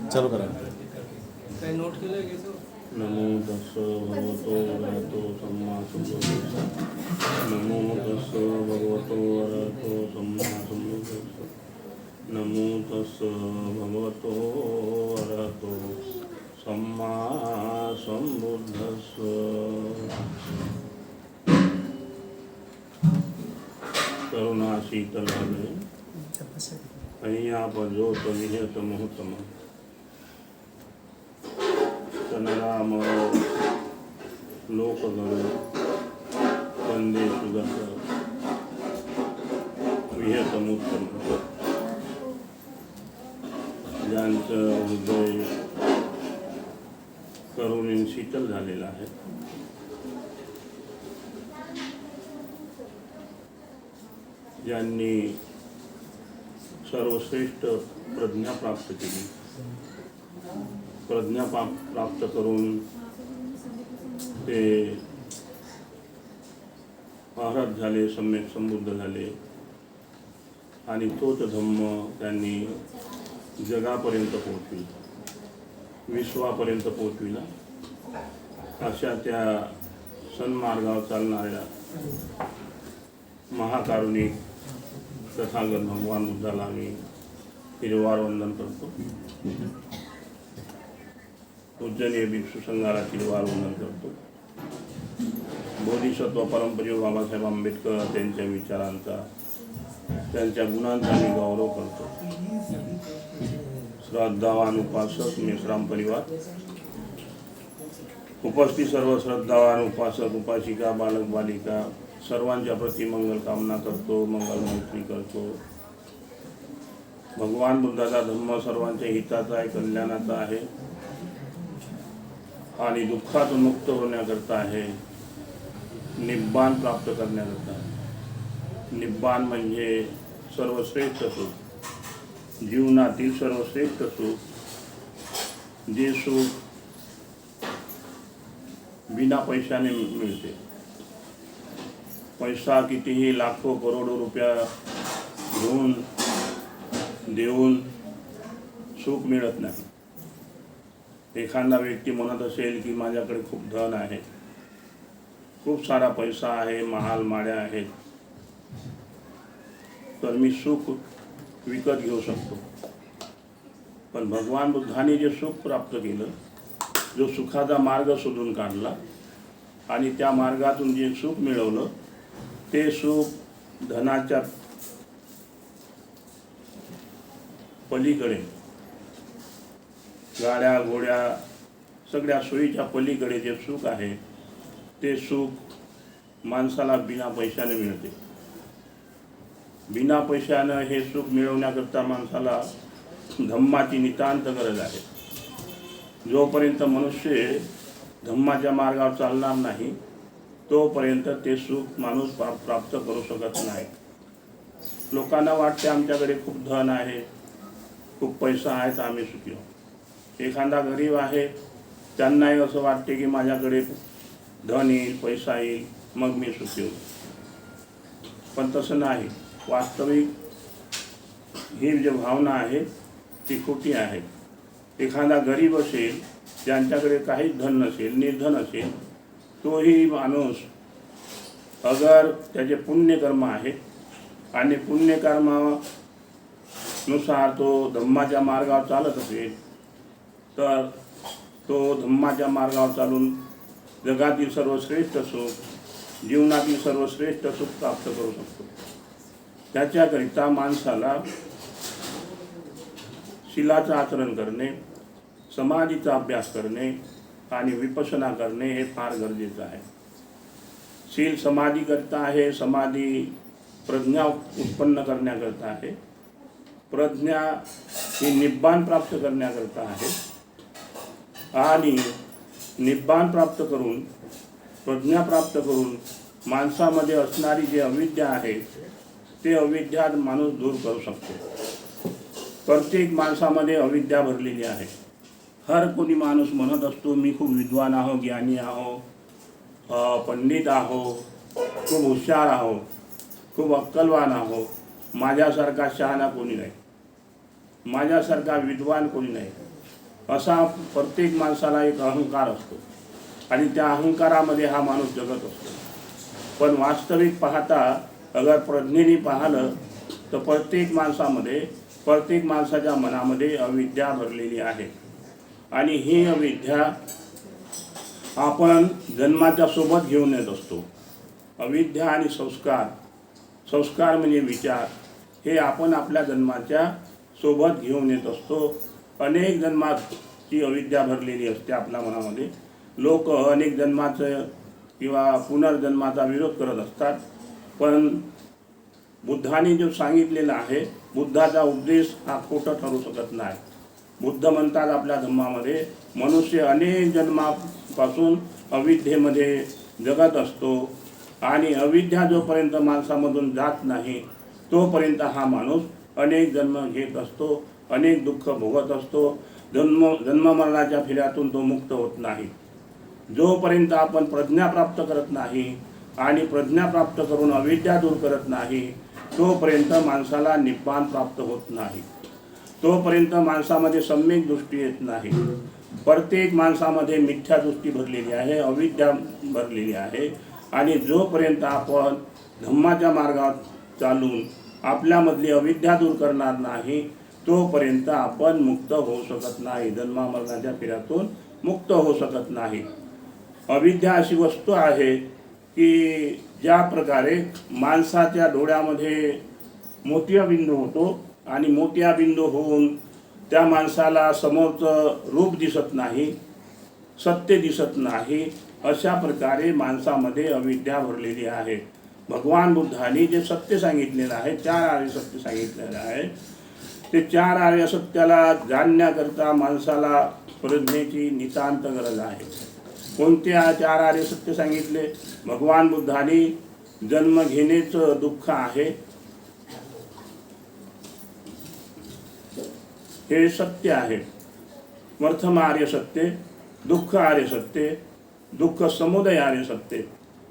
चालू करा. काही नोट केलं की तो नमो तस्स भगवतो अरहतो सम्मा सम्बुद्धस्स. नमो तस्स भगवतो अरहतो सम्मा सम्बुद्धस्स. नमो तस्स भगवतो अरहतो सम्मा सम्बुद्धस्स. करुणा शीतल हृदय અહીંયા ભજો તો નિહત મુહૂર્તમ તનરામરો લોકગણો વંદે સુગત विहतमुत्तम. ज्यांचं हृदय करुणेने शीतल झालेलं आहे, ज्यांनी सर्वश्रेष्ठ प्रज्ञा प्राप्त केली, प्रज्ञा प्राप्त करून ते महाराज झाले, सम्यक संबुद्ध झाले आणि तोच धम्म त्यांनी जगापर्यंत पोहोचविला, विश्वापर्यंत पोहोचविला. अशा त्या सन्मार्गावर चालणाऱ्या महाकारुणिक तथागत भगवान बुद्धाला आम्ही तिरुवार वंदन करतो. पूजनीय भिक्षू संघाला तिरुवार वंदन करतो. बोधिसत्व परमपूज्य बाबासाहेब आंबेडकर त्यांच्या विचारांचा, त्यांच्या गुणांचा मी गौरव करतो. श्रद्धावान उपासक मेश्राम परिवार, उपस्थित सर्व श्रद्धावान उपासक उपासिका, बालक बालिका सर्वांच्या प्रति मंगल कामना करतो, मंगल मैत्री करतो. भगवान बुद्धाचा धम्म सर्वांच्या हिताचा आहे, कल्याणाचा आहे आणि दुःखातून मुक्त होण्याकरता आहे, निब्बान प्राप्त करण्याकरता आहे. निब्बान म्हणजे सर्वश्रेष्ठ सुख, जीवनातील सर्वश्रेष्ठ सुख, जे सुख बिना पैशाने मिळते. पैसा कितीही लाखो करोडो रुपया घेऊन देऊन सुख मिळत नाही. एखादा व्यक्ती म्हणत असेल की माझ्याकडे खूप धन आहे, खूप सारा पैसा आहे, महाल माड्या आहेत, तर मी सुख विकत घेऊ शकतो. पण भगवान बुद्धाने जे सुख प्राप्त केलं, जो सुखाचा मार्ग शोधून काढला आणि त्या मार्गातून जे सुख मिळवलं, ते सुख धनाच्या पलीकडे, गाड्या घोड्या सगळ्या सोयीच्या पलीकडे जे सुख आहे, ते सुख माणसाला बिना पैशाने मिळते. बिना पैशानं हे सुख मिळवण्याकरता माणसाला धम्माची नितांत गरज आहे. जोपर्यंत मनुष्य धम्माच्या मार्गावर चालणार नाही, तोपर्यंत ते सुख माणूस प्राप्त करू शकत नाही. लोकांना वाटते आमच्याकडे खूप धन आहे, खूप पैसा आहे तर आम्ही सुखी आहोत. एखादा गरीब आहे, त्यांनाही असं वाटते की माझ्याकडे धन येईल, पैसा येईल, मग मी सुखी होईल. पण तसं नाही. वास्तविक ही जी भावना आहे ती खोटी आहे. एखादा गरीब असेल, ज्यांच्याकडे काहीच धन नसेल, निर्धन असेल, तोही माणूस अगर त्याचे पुण्यकर्म आहे आणि पुण्यकर्मानुसार तो धम्माच्या मार्गावर चालत असेल, तर तो धम्माच्या मार्गावर चालून जगातील सर्वश्रेष्ठ सुख, जीवनातील सर्वश्रेष्ठ सुख प्राप्त करू शकतो. त्याच्याकरिता माणसाला शीलाचं आचरण करणे, समाधीचा अभ्यास करणे आणि विपश्यना करणे हे फार गरजेचं आहे. शील समाधीकरता आहे, समाधी प्रज्ञा उत्पन्न करण्याकरता आहे, प्रज्ञा ही निब्बान प्राप्त करण्याकरता आहे आणि निब्बान प्राप्त करून, प्रज्ञा प्राप्त करून माणसामध्ये असणारी जी अविद्या आहे, ते अविद्या माणूस दूर करू शकतो. प्रत्येक माणसामध्ये अविद्या भरलेली आहे. हर कोणी माणूस म्हणत असतो मी खूप विद्वान आहो, ज्ञानी आहो, पंडित आहो, खूप हुशार आहो, खूप अक्कलवान आहो, माझ्यासारखा शहाणा कोणी नाही, माझ्यासारखा विद्वान कोणी नाही. असा प्रत्येक माणसाला एक अहंकार असतो आणि त्या अहंकारामध्ये हा माणूस जगत असतो. पण वास्तविक पाहता अगर प्रज्ञेने पाहिलं तर प्रत्येक माणसाच्या मनामध्ये अविद्या भरलेली आहे. आणि ही अविद्या आपण जन्माच्या सोबत घेऊन येत असतो. अविद्या आणि संस्कार म्हणजे विचार, हे आपण आपल्या जन्माच्या सोबत घेऊन येत असतो. अनेक जन्माची अविद्या भरलेली असते आपल्या मनामध्ये. लोक अनेक जन्माचं किंवा पुनर्जन्माचा विरोध करत असतात. पण बुद्धाने जो सांगितलेला आहे, बुद्धाचा उपदेश हा खोटा ठरू शकत नाही. बुद्ध म्हणतात आपल्या धम्मामध्ये, मनुष्य अनेक जन्मापासून अविद्येमध्ये जगत असतो आणि अविद्या जोपर्यंत माणसामधून जात नाही तोपर्यंत हा माणूस अनेक जन्म घेत असतो, अनेक दुःख भोगत असतो. जन्ममरणाच्या फेऱ्यातून तो मुक्त होत नाही. जोपर्यंत आपण प्रज्ञा प्राप्त करत नाही आणि प्रज्ञा प्राप्त करून अविद्या दूर करत नाही तोपर्यंत माणसाला निब्बाण प्राप्त होत नाही. तोपर्यंत माणसामध्ये सम्यक दृष्टी येत नाही. प्रत्येक माणसामध्ये मिथ्या दृष्टी भरलेली आहे, अविद्या भरलेली आहे. आणि जोपर्यंत आपण धम्माच्या मार्गात चालून आपल्यामधली अविद्या दूर करणार नाही तोपर्यंत आपण मुक्त होऊ शकत नाही, जन्मामरणाच्या फेऱ्यातून मुक्त होऊ शकत नाही. अविद्या अशी वस्तू आहे की ज्या प्रकारे माणसाच्या डोळ्यामध्ये मोतियाबिंदू होतो आणि मोतियाबिंदू होऊन त्या माणसाला समोरचं रूप दिसत नाही, सत्य दिसत नाही, अशा प्रकारे माणसामध्ये अविद्या भरलेली आहे. भगवान बुद्धांनी जे सत्य सांगितलेलं आहे, 4 आर्य सत्य सांगितलेलं आहे, ते 4 आर्य सत्याला जाणण्याकरता माणसाला प्रज्ञेची नितांत गरज आहे. कोणते 4 आर्य सत्य सांगितले? भगवान बुद्धांनी जन्म घेण्याचं दुःख आहे, हे सत्य आहे. प्रथम आर्य सत्य, दुःख आर्य सत्य, दुःख समुदय आर्य सत्य.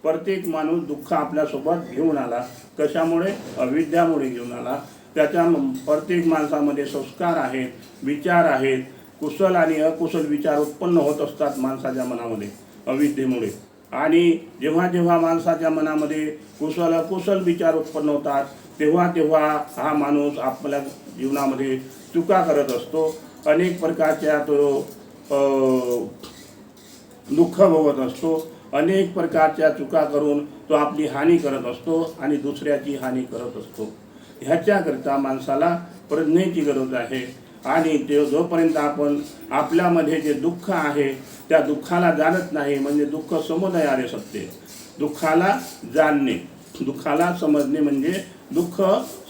प्रत्येक माणूस दुःख आपल्यासोबत घेऊन आला. कशामुळे? अविद्यामुळे घेऊन आला. त्याच्या प्रत्येक माणसामध्ये संस्कार आहेत, विचार आहेत. कुशल आणि अकुशल विचार उत्पन्न होत असतात माणसाच्या मनामध्ये अविद्येमुळे. आणि जेव्हा जेव्हा माणसाच्या मनामध्ये कुशल अकुशल विचार उत्पन्न होतात तेव्हा तेव्हा हा माणूस आपल्या जीवनामध्ये चुका करत असतो. अनेक प्रकारच्या तो दुःख भोगत असतो. अनेक प्रकारच्या चुका करून तो आपली हानी करत असतो आणि दुसऱ्याची हानी करत असतो. ह्याच्याकरता माणसाला प्रज्ञेची गरज आहे. आणि ते जोपर्यंत आपण आपल्यामध्ये जे दुःख आहे त्या दुःखाला जाणत नाही, म्हणजे दुःख समुदय आर्य सत्य. दुःखाला जाणणे, दुःखाला समजणे म्हणजे दुःख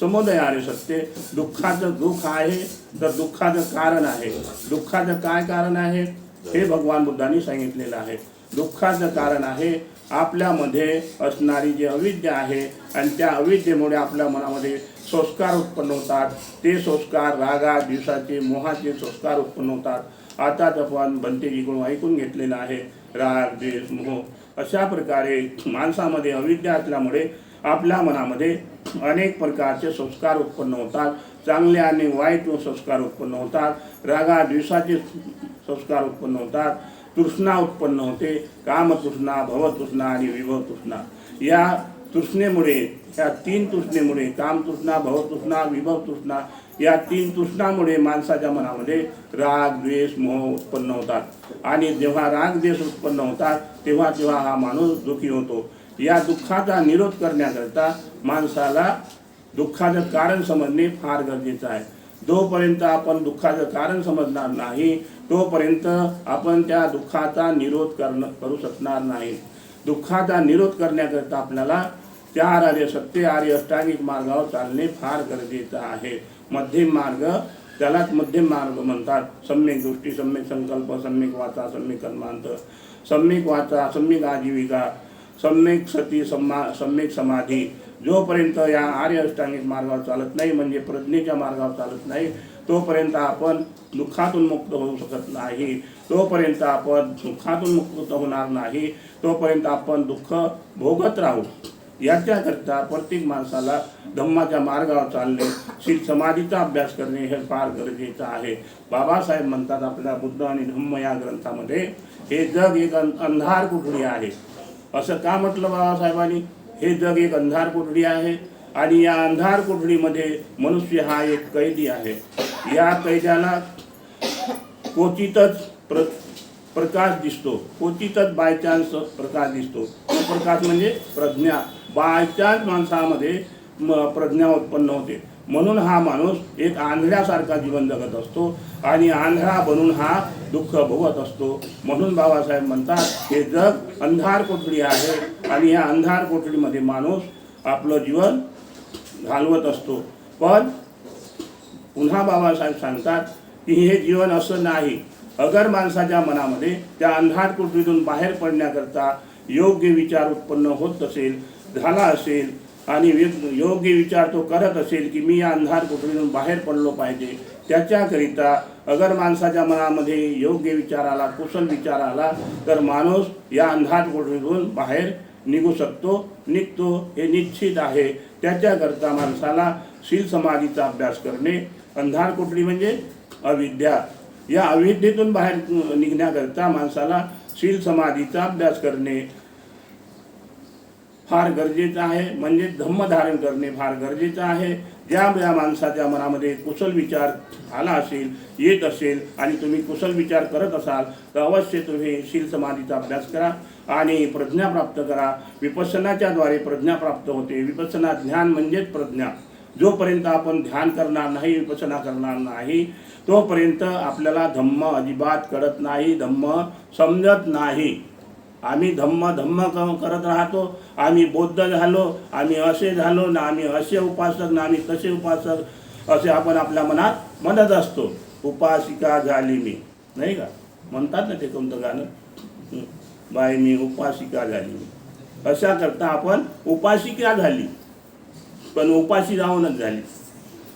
समुदय आर्य सत्य. दुःखाचं दुःख आहे तर दुःखाचं कारण आहे. दुःखाचं काय कारण आहे हे भगवान बुद्धांनी सांगितलेलं आहे. दुःखाचं कारण आहे आपल्यामध्ये असणारी जी अविद्या आहे आणि त्या अविद्येमुळे आपल्या मनामध्ये संस्कार उत्पन्न होतात. ते संस्कार रागा द्वेषाचे मोहाचे संस्कार उत्पन्न होतात. आताच आपण बंतेजीकडून ऐकून घेतलेलं आहे, राग द्वेष मोह. अशा प्रकारे माणसामध्ये अविद्या असल्यामुळे आपल्या मनामध्ये अनेक प्रकारचे संस्कार उत्पन्न होतात. चांगले आणि वाईट संस्कार उत्पन्न होतात. रागा द्वेषाचे संस्कार उत्पन्न होतात. तृष्णा उत्पन्न होते, कामतृष्णा, भवतृष्णा आणि विभवतृष्णा. या तृष्णेमुळे, या 3 तृष्णेमुळे, कामतृष्णा, भवतृष्णा, विभवतृष्णा, या 3 तृष्णामुळे माणसाच्या मनामध्ये राग द्वेष मोह उत्पन्न होतात. आणि जेव्हा राग द्वेष उत्पन्न होतात तेव्हा तेव्हा हा माणूस दुःखी होतो. या दुःखाचा निरोध करण्याकरता माणसाला दुःखाचं कारण समजणे फार गरजेचं आहे. जोपर्यंत आपण दुःखाचं कारण समजणार नाही तोपर्यंत आपण त्या दुःखाचा निरोध करू शकणार नाही. दुःखाचा निरोध करण्याकरता आपल्याला 4 आर्य सत्य, आर्य अष्टांगिक मार्गावर चालणे फार गरजेचं आहे. मध्यम मार्ग, त्यालाच मध्यम मार्ग म्हणतात. सम्यक दृष्टी, सम्यक संकल्प, सम्यक वाचा, सम्यक कर्मांत, सम्यक वाचा, सम्यक आजीविका, सम्यक सती, सम्यक समाधी. जोपर्यंत या आर्य अष्टांगिक मार्गावर चालत नाही, म्हणजे प्रज्ञेच्या मार्गावर चालत नाही, तोपर्यंत आपण दुःखातून मुक्त होऊ शकत नाही. तोपर्यंत आपण दुःखातून मुक्त होणार नाही. तोपर्यंत आपण दुःख भोगत राहू. याच्याकरता प्रत्येक माणसाला धम्माच्या मार्गावर चालणे, शील समाधीचा अभ्यास करणे हे फार गरजेचं आहे. बाबासाहेब म्हणतात आपल्या बुद्ध आणि धम्म या ग्रंथामध्ये, हे जग एक अंधार कोठडी आहे. असं का म्हटलं बाबासाहेबांनी? हे जग एक अंधार कोठडी आहे आणि या अंधार कोठडीमध्ये मनुष्य हा एक कैदी आहे. या कैद्याला क्वचितच प्रकाश दिसतो, क्वचितच बाय चान्स प्रकाश दिसतो. तो प्रकाश म्हणजे प्रज्ञा. बाय चान्स माणसामध्ये प्रज्ञा उत्पन्न होते. म्हणून हा माणूस एक आंधळ्यासारखा जीवन जगत असतो आणि आंधळा बनून हा दुःख भोगत असतो. म्हणून बाबासाहेब म्हणतात, हे जग अंधार कोठडी आहे आणि या अंधार कोठडीमध्ये माणूस आपलं जीवन घालवत असतो. पण पुन्हा बाबासाहेब सांगतात की हे जीवन असं नाही. अगर माणसाच्या मनामध्ये त्या अंधार कोठडीतून बाहेर पडण्याकरता योग्य विचार उत्पन्न होत असेल, झाला असेल आणि योग्य विचार तो करत असेल की मी या अंधार कोठडीतून बाहेर पडलो पाहिजे, त्याच्याकरिता अगर माणसाच्या मनामध्ये योग्य विचार आला, कुशल विचार आला, तर माणूस या अंधार कोठडीतून बाहेर निघू शकतो, निघतो, हे निश्चित आहे. त्याच्याकरता माणसाला शील समाधीचा अभ्यास करणे. अंधार कोठडी म्हणजे अविद्या. या अविद्येतून बाहेर निघण्याकरता माणसाला शील समाधीचा अभ्यास करणे फार गरजेचं आहे. म्हणजे धम्म धारण करणे फार गरजेचं आहे. ज्या माणसाच्या मनामध्ये कुशल विचार आला असेल, येत असेल आणि तुम्ही कुशल विचार करत असाल, तर अवश्य तुम्ही शील समाधीचा अभ्यास करा आणि प्रज्ञा प्राप्त करा. विपස්සनाच्या द्वारे प्रज्ञा प्राप्त होते. विपස්සना ध्यान म्हणजेच प्रज्ञा. जोपर्यंत आपण ध्यान करणार नाही, विपස්සना करणार नाही, तोपर्यंत आपल्याला धम्म अजिबात कळत नाही, धम्म समजत नाही. आम्ही धम्म करत राहतो, आम्ही बौद्ध झालो, आम्ही असे झालो ना, आम्ही असे उपासक ना, आम्ही तसे उपासक, असे आपण आपल्या मनात म्हणत असतो. उपासिका झाली मी, नाही का म्हणतात ना ते कोणतं गाणं, बाय मी उपासिका झाली मी. अशा करता आपण उपासिका झाली, पण उपाशी राहूनच झाली,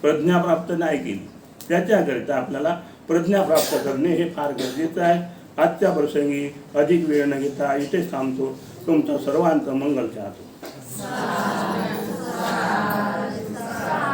प्रज्ञा प्राप्त नाही केली. त्याच्याकरिता आपल्याला प्रज्ञा प्राप्त करणे हे फार गरजेचं आहे. आजच्या प्रसंगी अधिक वेळ न घेता इथेच थांबतो. तुमचं सर्वांचं मंगल चाहतो.